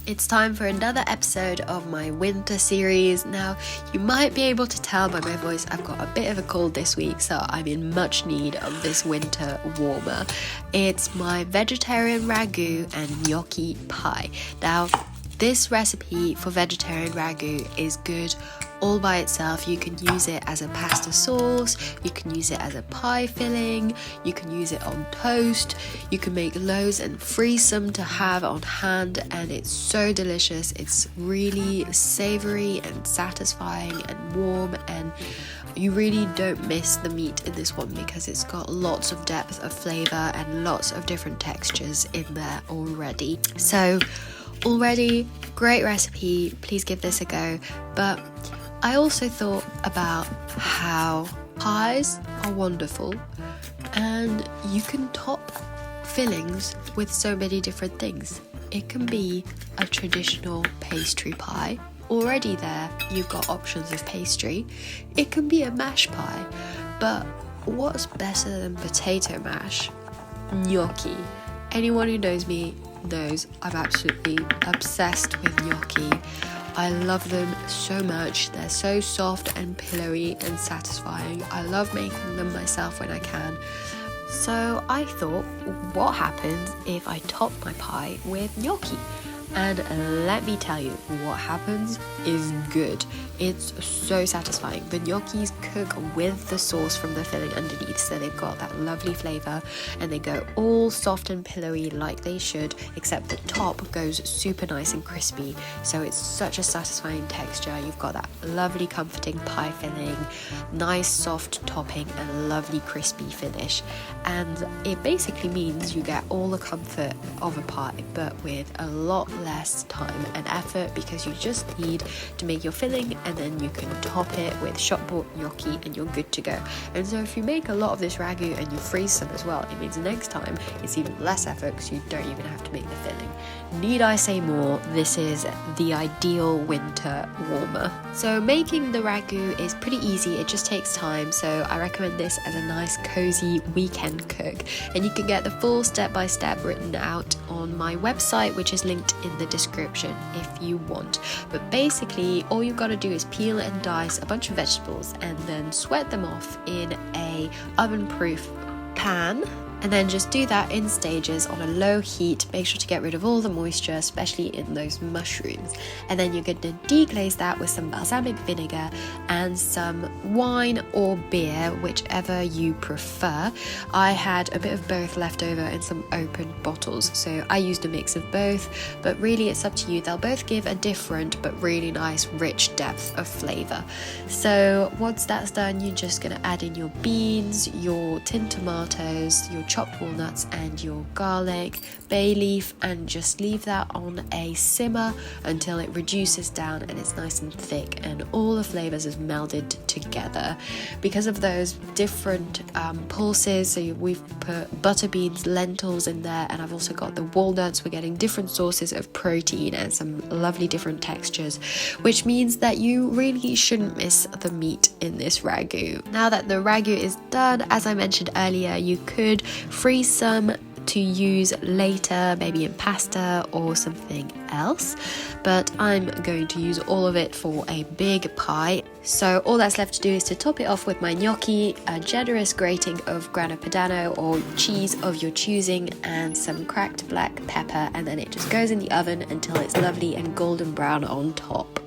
It's time for another episode of my winter series. Now, you might be able to tell by my voice I've got a bit of a cold this week, so I'm in much need of this winter warmer. It's my vegetarian ragu and gnocchi pie. Now, this recipe for vegetarian ragu is good all by itself. You can use it as a pasta sauce, you can use it as a pie filling, you can use it on toast, you can make loads and freeze them to have on hand, and it's so delicious. It's really savoury and satisfying and warm, and you really don't miss the meat in this one because it's got lots of depth of flavour and lots of different textures in there already. So already great recipe, please give this a go. But I also thought about how pies are wonderful and you can top fillings with so many different things. It can be a traditional pastry pie. Already there, you've got options of pastry. It can be a mash pie, but what's better than potato mash? Gnocchi. Anyone who knows me knows I'm absolutely obsessed with gnocchi. I love them so much. They're so soft and pillowy and satisfying. I love making them myself when I can. So I thought, what happens if I top my pie with gnocchi? And let me tell you, what happens is good. It's so satisfying. The gnocchis cook with the sauce from the filling underneath, so they've got that lovely flavour and they go all soft and pillowy like they should, except the top goes super nice and crispy, so it's such a satisfying texture. You've got that lovely comforting pie filling, nice soft topping and lovely crispy finish, and it basically means you get all the comfort of a pie but with a lot less time and effort, because you just need to make your filling and then you can top it with shop bought gnocchi and you're good to go. And so if you make a lot of this ragu and you freeze them as well, it means the next time it's even less effort because you don't even have to make the filling. Need I say more? This is the ideal winter warmer. So making the ragu is pretty easy, it just takes time, so I recommend this as a nice cozy weekend cook, and you can get the full step-by-step written out on my website, which is linked in the description if you want. But basically all you've got to do is peel and dice a bunch of vegetables and then sweat them off in a oven-proof pan, and then just do that in stages on a low heat. Make sure to get rid of all the moisture, especially in those mushrooms, and then you're going to deglaze that with some balsamic vinegar and some wine or beer, whichever you prefer. I had a bit of both left over in some open bottles, so I used a mix of both, but really it's up to you. They'll both give a different but really nice rich depth of flavour. So once that's done, you're just going to add in your beans, your tinned tomatoes, your chopped walnuts and your garlic, bay leaf, and just leave that on a simmer until it reduces down and it's nice and thick and all the flavours have melded together. Because of those different pulses, so we've put butter beans, lentils in there, and I've also got the walnuts. We're getting different sources of protein and some lovely different textures, which means that you really shouldn't miss the meat in this ragu. Now that the ragu is done, as I mentioned earlier, you could freeze some to use later, maybe in pasta or something else, but I'm going to use all of it for a big pie. So all that's left to do is to top it off with my gnocchi, a generous grating of grana padano or cheese of your choosing, and some cracked black pepper, and then it just goes in the oven until it's lovely and golden brown on top.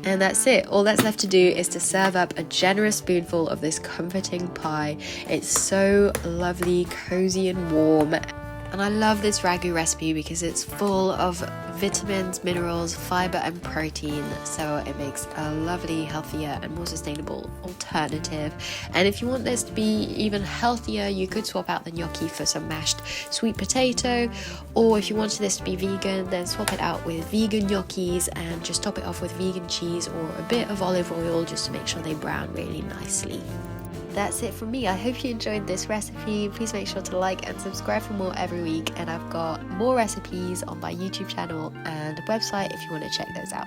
And that's it. All that's left to do is to serve up a generous spoonful of this comforting pie. It's so lovely, cozy and warm. And I love this ragu recipe because it's full of vitamins, minerals, fibre and protein, so it makes a lovely, healthier and more sustainable alternative. And if you want this to be even healthier, you could swap out the gnocchi for some mashed sweet potato, or if you wanted this to be vegan, then swap it out with vegan gnocchis and just top it off with vegan cheese or a bit of olive oil just to make sure they brown really nicely. That's it from me. I hope you enjoyed this recipe. Please make sure to like and subscribe for more every week, and I've got more recipes on my YouTube channel and website if you want to check those out.